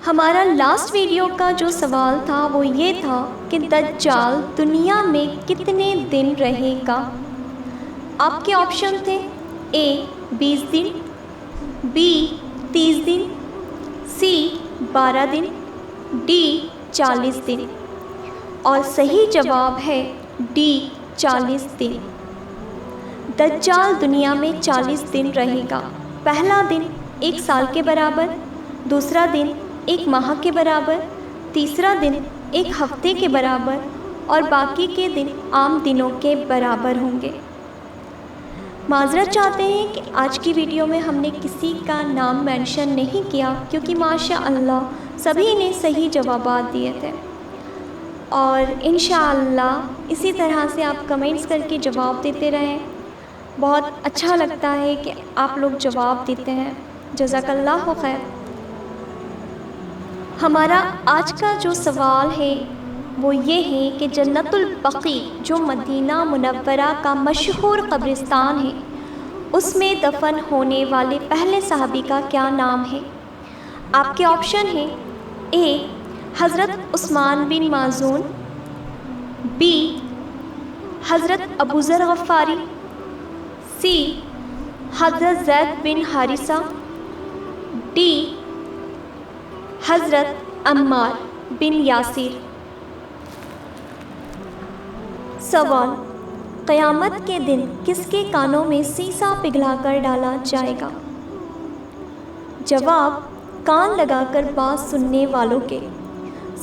ہمارا last video کا جو سوال تھا وہ یہ تھا کہ دجال دنیا میں کتنے دن رہے گا۔ آپ کے آپشن تھے اے 20 دن، be 30 then, C 12 then, D 40 دن، اور صحیح جواب ہے ڈی 40 دن۔ دجال دنیا میں 40 دن رہے گا۔ پہلا دن 1 سال کے برابر، دوسرا دن 1 ماہ کے برابر، تیسرا دن 1 ہفتے کے برابر، اور باقی کے دن عام دنوں کے برابر ہوں گے۔ معذرت چاہتے ہیں کہ آج کی ویڈیو میں ہم نے کسی کا نام مینشن نہیں کیا، کیونکہ ماشاء اللہ سبھی نے صحیح جوابات دیے تھے، اور انشاءاللہ اسی طرح سے آپ کمنٹس کر کے جواب دیتے رہیں۔ بہت اچھا لگتا ہے کہ آپ لوگ جواب دیتے ہیں، جزاک اللہ خیر۔ ہمارا آج کا جو سوال ہے وہ یہ ہے کہ جنت البقیع جو مدینہ منورہ کا مشہور قبرستان ہے، اس میں دفن ہونے والے پہلے صحابی کا کیا نام ہے؟ آپ کے آپشن ہیں اے حضرت عثمان بن ماذون، بی حضرت ابو ذر غفاری، سی حضرت زید بن حارثہ، ڈی حضرت عمار بن یاسر۔ سوال: قیامت کے دن کس کے کانوں میں سیسا پگھلا کر ڈالا جائے گا؟ جواب: کان لگا کر بات سننے والوں کے۔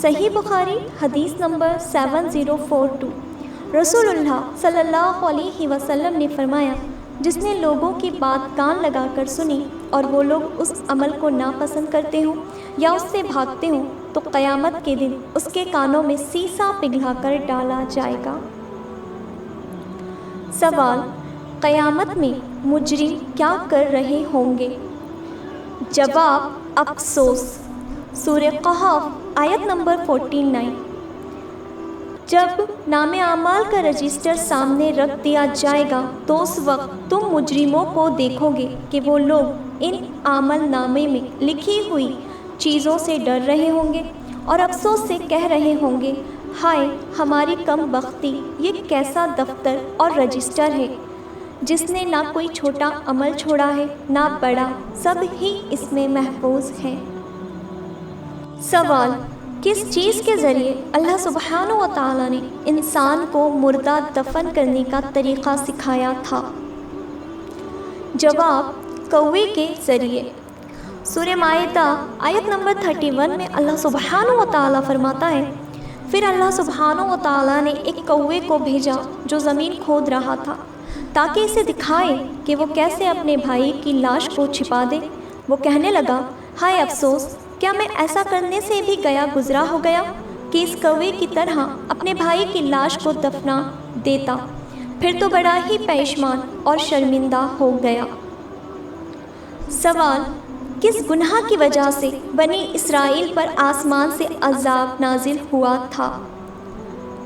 صحیح بخاری حدیث نمبر 7042۔ رسول اللہ صلی اللہ علیہ وسلم نے فرمایا، جس نے لوگوں کی بات کان لگا کر سنی اور وہ لوگ اس عمل کو ناپسند کرتے ہوں یا اس سے بھاگتے ہوں تو قیامت کے دن اس کے کانوں میں سیسا پگھلا کر ڈالا جائے گا۔ سوال: قیامت میں مجرم کیا کر رہے ہوں گے؟ جواب: افسوس۔ سورہ قحف آیت نمبر 49۔ جب نام اعمال کا رجسٹر سامنے رکھ دیا جائے گا تو اس وقت تم مجرموں کو دیکھو گے کہ وہ لوگ ان عمل نامے میں لکھی ہوئی چیزوں سے ڈر رہے ہوں گے اور افسوس سے کہہ رہے ہوں گے، ہائے ہماری کم بختی، یہ کیسا دفتر اور رجسٹر ہے جس نے نہ کوئی چھوٹا عمل چھوڑا ہے نہ بڑا، سب ہی اس میں محفوظ ہیں۔ سوال: کس چیز کے ذریعے اللہ سبحانہ و تعالیٰ نے انسان کو مردہ دفن کرنے کا طریقہ سکھایا تھا؟ جواب: کوے کے ذریعے۔ سورہ مائدہ آیت نمبر 31 میں اللہ سبحانہ و تعالیٰ فرماتا ہے، پھر اللہ سبحانہ و تعالیٰ نے ایک کوے کو بھیجا جو زمین کھود رہا تھا تاکہ اسے دکھائے کہ وہ کیسے اپنے بھائی کی لاش کو چھپا دے۔ وہ کہنے لگا، ہائے افسوس، کیا میں ایسا کرنے سے بھی گیا گزرا ہو گیا کہ اس کوے کی طرح اپنے بھائی کی لاش کو دفنا دیتا، پھر تو بڑا ہی پشیمان اور شرمندہ ہو گیا۔ سوال: کس گناہ کی وجہ سے بنی اسرائیل پر آسمان سے عذاب نازل ہوا تھا؟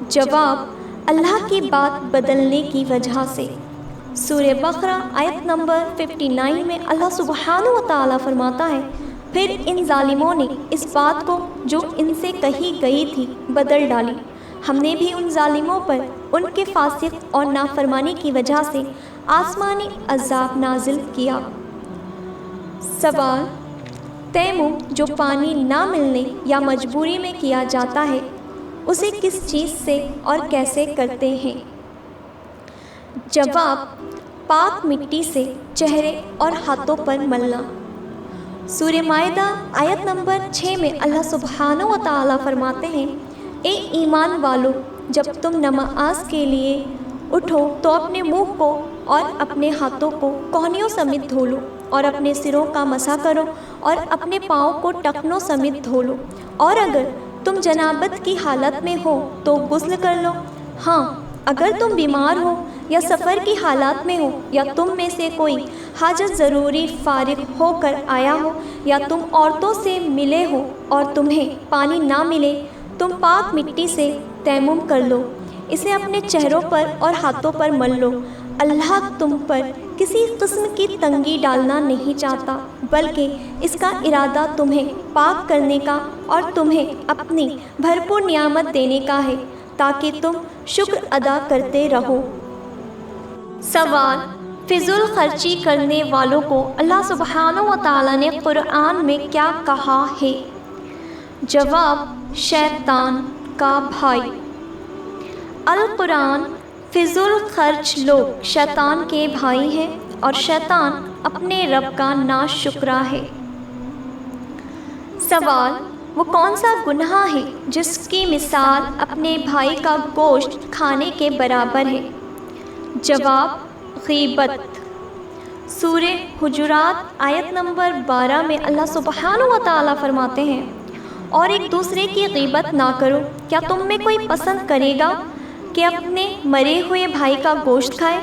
جواب: اللہ کی بات بدلنے کی وجہ سے۔ سورہ بقرہ آیت نمبر 59 میں اللہ سبحانہ و تعالیٰ فرماتا ہے، پھر ان ظالموں نے اس بات کو جو ان سے کہی گئی تھی بدل ڈالی، ہم نے بھی ان ظالموں پر ان کے فاسق اور نافرمانی کی وجہ سے آسمانی عذاب نازل کیا۔ سوال: تیمم جو پانی نہ ملنے یا مجبوری میں کیا جاتا ہے، اسے کس چیز سے اور کیسے کرتے ہیں؟ جواب: پاک مٹی سے چہرے اور ہاتھوں پر ملنا۔ سورہ مائدہ آیت نمبر 6 میں اللہ سبحانہ و تعالیٰ فرماتے ہیں، اے ایمان والو، جب تم نماز کے لیے اٹھو تو اپنے منہ کو اور اپنے ہاتھوں کو کوہنیوں سمیت دھو لو اور اپنے سروں کا مسح کرو اور اپنے پاؤں کو ٹخنوں سمیت دھو لو، اور اگر تم جنابت کی حالت میں ہو تو غسل کر لو۔ ہاں، اگر تم بیمار ہو یا سفر کی حالات میں ہو یا تم میں سے کوئی حاجت ضروری فارغ ہو کر آیا ہو یا تم عورتوں سے ملے ہو اور تمہیں پانی نہ ملے، تم پاک مٹی سے تیمم کر لو، اسے اپنے چہروں پر اور ہاتھوں پر مل لو، اللہ تم پر کسی قسم کی تنگی ڈالنا نہیں چاہتا، بلکہ اس کا ارادہ تمہیں پاک کرنے کا اور تمہیں اپنی بھرپور نعمت دینے کا ہے تاکہ تم شکر ادا کرتے رہو۔ سوال: فضول خرچی کرنے والوں کو اللہ سبحانہ و تعالیٰ نے قرآن میں کیا کہا ہے؟ جواب: شیطان کا بھائی۔ القرآن: فضول خرچ لوگ شیطان کے بھائی ہیں اور شیطان اپنے رب کا ناشکرا ہے۔ سوال: وہ کون سا گناہ ہے جس کی مثال اپنے بھائی کا گوشت کھانے کے برابر ہے؟ جواب: غیبت۔ سورہ حجرات آیت نمبر 12 میں اللہ سبحانہ و تعالیٰ فرماتے ہیں، اور ایک دوسرے کی غیبت نہ کرو۔ کیا تم میں کوئی پسند کرے گا کہ اپنے مرے ہوئے بھائی کا گوشت کھائے؟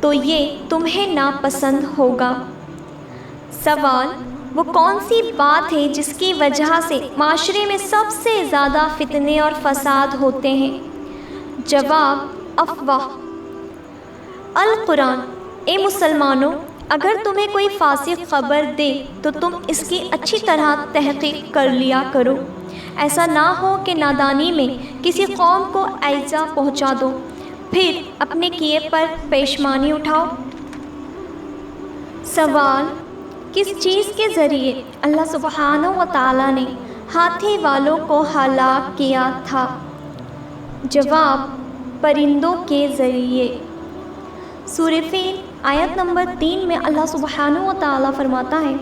تو یہ تمہیں ناپسند ہوگا۔ سوال: وہ کون سی بات ہے جس کی وجہ سے معاشرے میں سب سے زیادہ فتنے اور فساد ہوتے ہیں؟ جواب: افواہ۔ القرآن: اے مسلمانوں، اگر تمہیں کوئی فاسق خبر دے تو تم اس کی اچھی طرح تحقیق کر لیا کرو، ایسا نہ ہو کہ نادانی میں کسی قوم کو ایذا پہنچا دو، پھر اپنے کیے پر پشیمانی اٹھاؤ۔ سوال: کس چیز کے ذریعے اللہ سبحانہ و تعالیٰ نے ہاتھی والوں کو ہلاک کیا تھا؟ جواب: پرندوں کے ذریعے۔ سورہ فیل آیت نمبر 3 میں اللہ سبحانہ و تعالیٰ فرماتا ہے،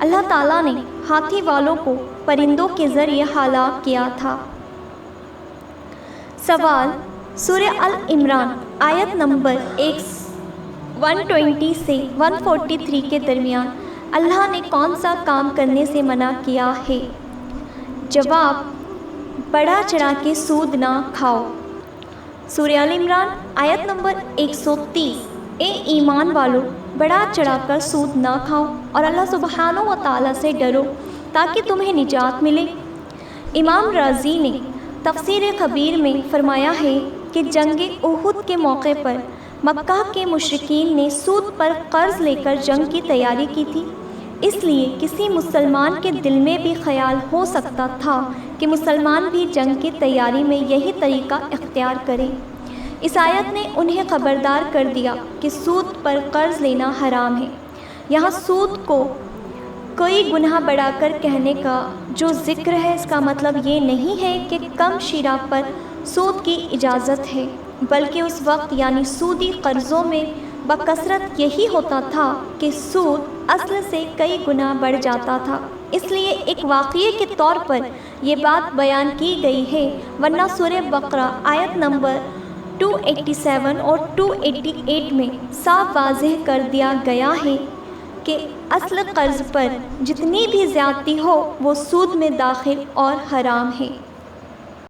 اللہ تعالیٰ نے ہاتھی والوں کو پرندوں کے ذریعے ہلاک کیا تھا۔ سوال: سورہ ال-عمران آیت نمبر 120 سے 143 کے درمیان اللہ نے کون سا کام کرنے سے منع کیا ہے؟ جواب: بڑھا چڑھا کے سود نہ کھاؤ۔ سورہ ال-عمران آیت نمبر 130: اے ایمان والو، بڑھا چڑھا کر سود نہ کھاؤ اور اللہ سبحانہ و تعالیٰ سے ڈرو تاکہ تمہیں نجات ملے۔ امام رازی نے تفسیر خبیر میں فرمایا ہے کہ جنگ احد کے موقع پر مکہ کے مشرکین نے سود پر قرض لے کر جنگ کی تیاری کی تھی، اس لیے کسی مسلمان کے دل میں بھی خیال ہو سکتا تھا کہ مسلمان بھی جنگ کی تیاری میں یہی طریقہ اختیار کرے۔ اس آیت نے انہیں خبردار کر دیا کہ سود پر قرض لینا حرام ہے۔ یہاں سود کو کوئی گناہ بڑھا کر کہنے کا جو ذکر ہے، اس کا مطلب یہ نہیں ہے کہ کم شرح پر سود کی اجازت ہے، بلکہ اس وقت یعنی سودی قرضوں میں بکثرت یہی ہوتا تھا کہ سود اصل سے کئی گنا بڑھ جاتا تھا، اس لیے ایک واقعے کے طور پر یہ بات بیان کی گئی ہے، ورنہ سورہ بقرہ آیت نمبر 287 اور 288 میں صاف واضح کر دیا گیا ہے کہ اصل قرض پر جتنی بھی زیادتی ہو وہ سود میں داخل اور حرام ہے۔